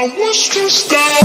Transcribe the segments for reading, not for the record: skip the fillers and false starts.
I was stressed out.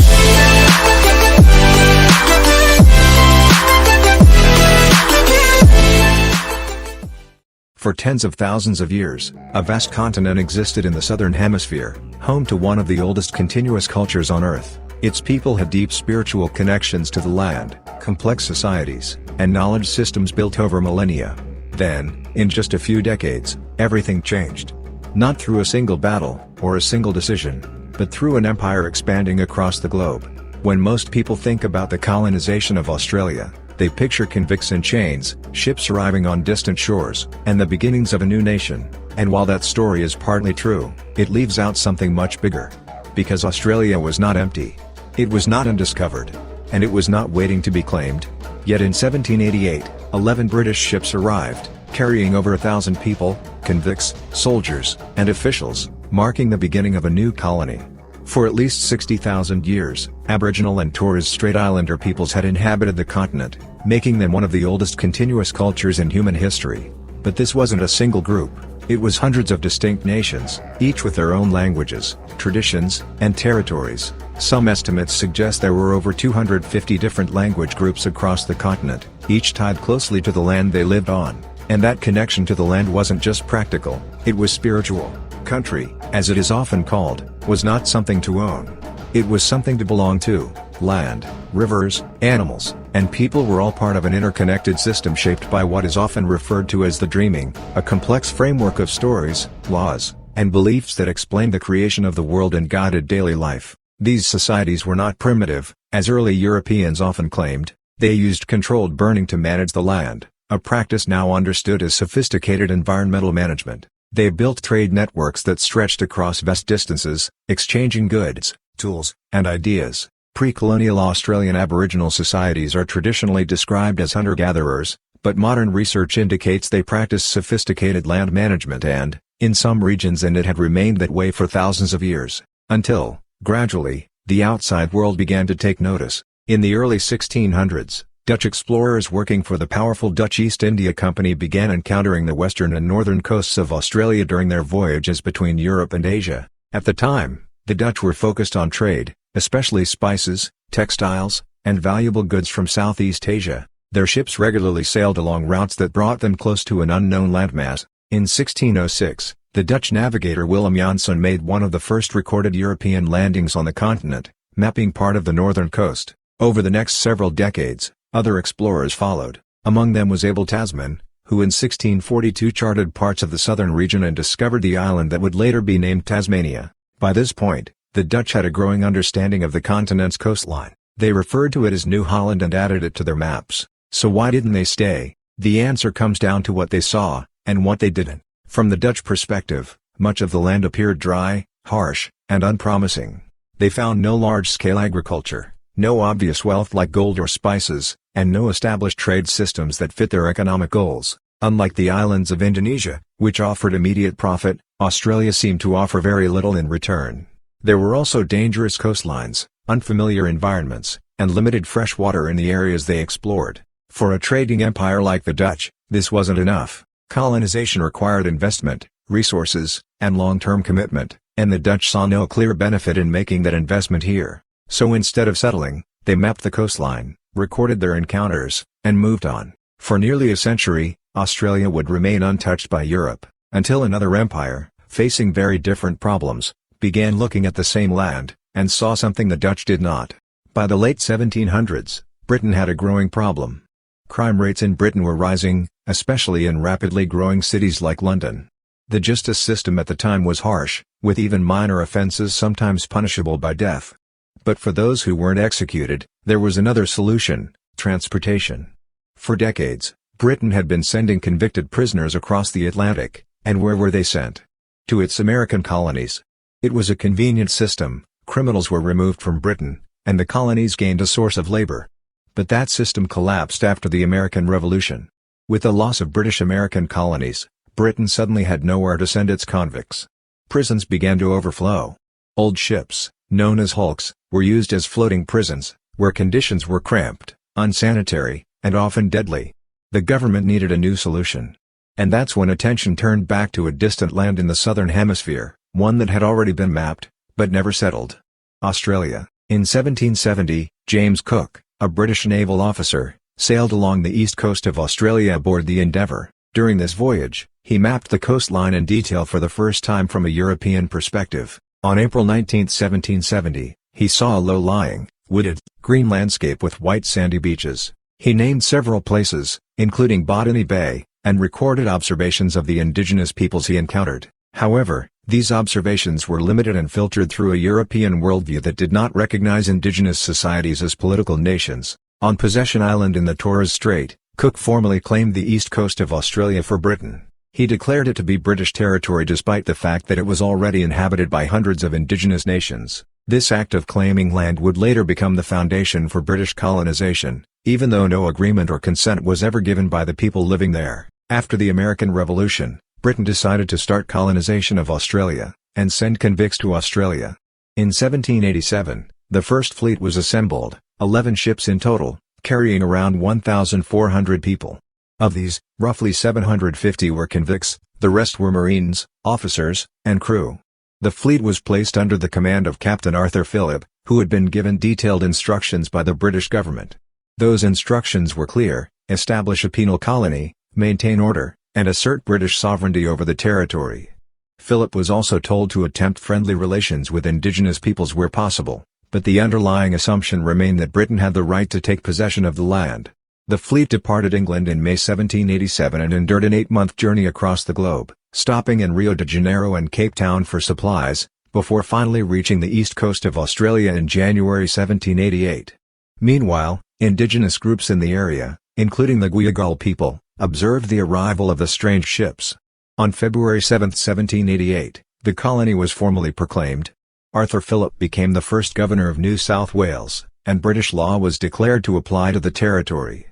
For tens of thousands of years, a vast continent existed in the southern hemisphere, home to one of the oldest continuous cultures on Earth. Its people had deep spiritual connections to the land, complex societies, and knowledge systems built over millennia. Then, in just a few decades, everything changed. Not through a single battle, or a single decision, but through an empire expanding across the globe. When most people think about the colonization of Australia, they picture convicts in chains, ships arriving on distant shores, and the beginnings of a new nation. And while that story is partly true, it leaves out something much bigger. Because Australia was not empty. It was not undiscovered. And it was not waiting to be claimed. Yet in 1788, 11 British ships arrived, carrying over 1,000 people, convicts, soldiers, and officials, marking the beginning of a new colony. For at least 60,000 years, Aboriginal and Torres Strait Islander peoples had inhabited the continent, making them one of the oldest continuous cultures in human history. But this wasn't a single group, it was hundreds of distinct nations, each with their own languages, traditions, and territories. Some estimates suggest there were over 250 different language groups across the continent, each tied closely to the land they lived on. And that connection to the land wasn't just practical, it was spiritual. Country, as it is often called, was not something to own. It was something to belong to. Land, rivers, animals, and people were all part of an interconnected system shaped by what is often referred to as the dreaming, a complex framework of stories, laws, and beliefs that explained the creation of the world and guided daily life. These societies were not primitive, as early Europeans often claimed. They used controlled burning to manage the land, a practice now understood as sophisticated environmental management. They built trade networks that stretched across vast distances, exchanging goods, tools, and ideas. Pre-colonial Australian Aboriginal societies are traditionally described as hunter-gatherers, but modern research indicates they practiced sophisticated land management and, in some regions, it had remained that way for thousands of years, until, gradually, the outside world began to take notice. In the early 1600s, Dutch explorers working for the powerful Dutch East India Company began encountering the western and northern coasts of Australia during their voyages between Europe and Asia. At the time, the Dutch were focused on trade, especially spices, textiles, and valuable goods from Southeast Asia. Their ships regularly sailed along routes that brought them close to an unknown landmass. In 1606, the Dutch navigator Willem Janszoon made one of the first recorded European landings on the continent, mapping part of the northern coast. Over the next several decades, other explorers followed. Among them was Abel Tasman, who in 1642 charted parts of the southern region and discovered the island that would later be named Tasmania. By this point, the Dutch had a growing understanding of the continent's coastline. They referred to it as New Holland and added it to their maps. So why didn't they stay? The answer comes down to what they saw, and what they didn't. From the Dutch perspective, much of the land appeared dry, harsh, and unpromising. They found no large-scale agriculture, no obvious wealth like gold or spices, and no established trade systems that fit their economic goals. Unlike the islands of Indonesia, which offered immediate profit, Australia seemed to offer very little in return. There were also dangerous coastlines, unfamiliar environments, and limited fresh water in the areas they explored. For a trading empire like the Dutch, this wasn't enough. Colonization required investment, resources, and long-term commitment, and the Dutch saw no clear benefit in making that investment here. So instead of settling, they mapped the coastline, recorded their encounters, and moved on. For nearly a century, Australia would remain untouched by Europe, until another empire, facing very different problems, began looking at the same land, and saw something the Dutch did not. By the late 1700s, Britain had a growing problem. Crime rates in Britain were rising, especially in rapidly growing cities like London. The justice system at the time was harsh, with even minor offences sometimes punishable by death. But for those who weren't executed, there was another solution: transportation. For decades, Britain had been sending convicted prisoners across the Atlantic, and where were they sent? To its American colonies. It was a convenient system. Criminals were removed from Britain, and the colonies gained a source of labor. But that system collapsed after the American Revolution. With the loss of British-American colonies, Britain suddenly had nowhere to send its convicts. Prisons began to overflow. Old ships, known as hulks, were used as floating prisons, where conditions were cramped, unsanitary, and often deadly. The government needed a new solution. And that's when attention turned back to a distant land in the southern hemisphere, one that had already been mapped, but never settled. Australia. In 1770, James Cook, a British naval officer, sailed along the east coast of Australia aboard the Endeavour. During this voyage, he mapped the coastline in detail for the first time from a European perspective. On April 19, 1770, he saw a low-lying, wooded, green landscape with white sandy beaches. He named several places, including Botany Bay, and recorded observations of the indigenous peoples he encountered. However, these observations were limited and filtered through a European worldview that did not recognize indigenous societies as political nations. On Possession Island in the Torres Strait, Cook formally claimed the east coast of Australia for Britain. He declared it to be British territory despite the fact that it was already inhabited by hundreds of indigenous nations. This act of claiming land would later become the foundation for British colonization, even though no agreement or consent was ever given by the people living there. After the American Revolution, Britain decided to start colonization of Australia, and send convicts to Australia. In 1787, the first fleet was assembled, 11 ships in total, carrying around 1,400 people. Of these, roughly 750 were convicts, the rest were Marines, officers, and crew. The fleet was placed under the command of Captain Arthur Phillip, who had been given detailed instructions by the British government. Those instructions were clear: establish a penal colony, maintain order, and assert British sovereignty over the territory. Phillip was also told to attempt friendly relations with indigenous peoples where possible, but the underlying assumption remained that Britain had the right to take possession of the land. The fleet departed England in May 1787 and endured an 8-month journey across the globe, stopping in Rio de Janeiro and Cape Town for supplies, before finally reaching the east coast of Australia in January 1788. Meanwhile, indigenous groups in the area, including the Guyagal people, observed the arrival of the strange ships. On February 7, 1788, the colony was formally proclaimed. Arthur Phillip became the first governor of New South Wales, and British law was declared to apply to the territory.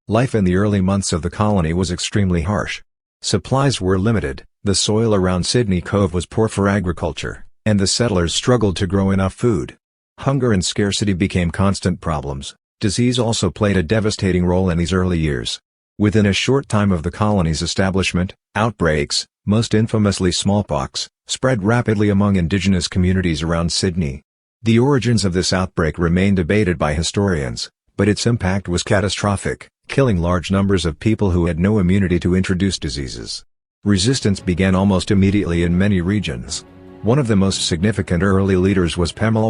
Life in the early months of the colony was extremely harsh. Supplies were limited, the soil around Sydney Cove was poor for agriculture, and the settlers struggled to grow enough food. Hunger and scarcity became constant problems. Disease also played a devastating role in these early years. Within a short time of the colony's establishment, outbreaks, most infamously smallpox, spread rapidly among indigenous communities around Sydney. The origins of this outbreak remain debated by historians, but its impact was catastrophic, killing large numbers of people who had no immunity to introduced diseases. Resistance began almost immediately in many regions. One of the most significant early leaders was Penal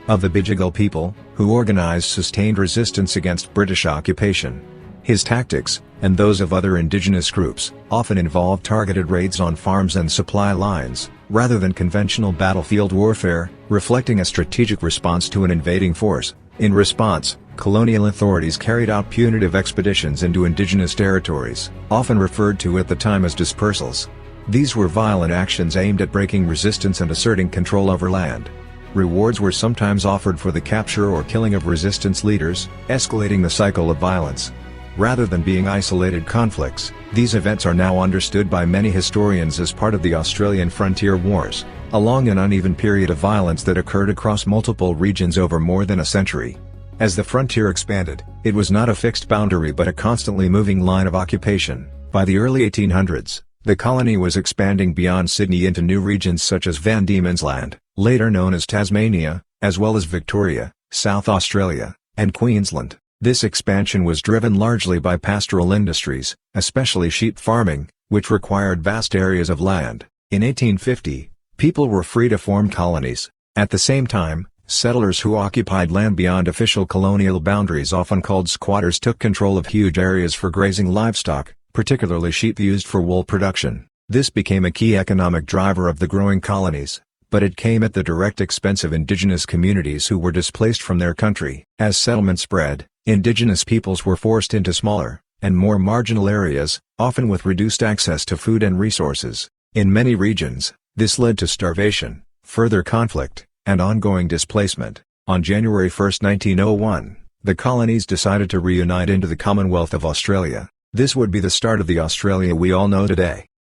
of the Bijigal people, who organized sustained resistance against British occupation. His tactics, and those of other indigenous groups, often involved targeted raids on farms and supply lines, rather than conventional battlefield warfare, reflecting a strategic response to an invading force. In response, colonial authorities carried out punitive expeditions into indigenous territories, often referred to at the time as dispersals. These were violent actions aimed at breaking resistance and asserting control over land. Rewards were sometimes offered for the capture or killing of resistance leaders, escalating the cycle of violence. Rather than being isolated conflicts, these events are now understood by many historians as part of the Australian Frontier Wars, a long and uneven period of violence that occurred across multiple regions over more than a century. As the frontier expanded, it was not a fixed boundary but a constantly moving line of occupation. By the early 1800s, the colony was expanding beyond Sydney into new regions such as Van Diemen's Land, later known as Tasmania, as well as Victoria, South Australia, and Queensland. This expansion was driven largely by pastoral industries, especially sheep farming, which required vast areas of land. In 1850, people were free to form colonies. At the same time, settlers who occupied land beyond official colonial boundaries, often called squatters, took control of huge areas for grazing livestock, particularly sheep used for wool production. This became a key economic driver of the growing colonies, but it came at the direct expense of indigenous communities who were displaced from their country. As settlement spread, indigenous peoples were forced into smaller, and more marginal areas, often with reduced access to food and resources. In many regions, this led to starvation, further conflict, and ongoing displacement. On January 1, 1901, the colonies decided to reunite into the Commonwealth of Australia. This would be the start of the Australia we all know today.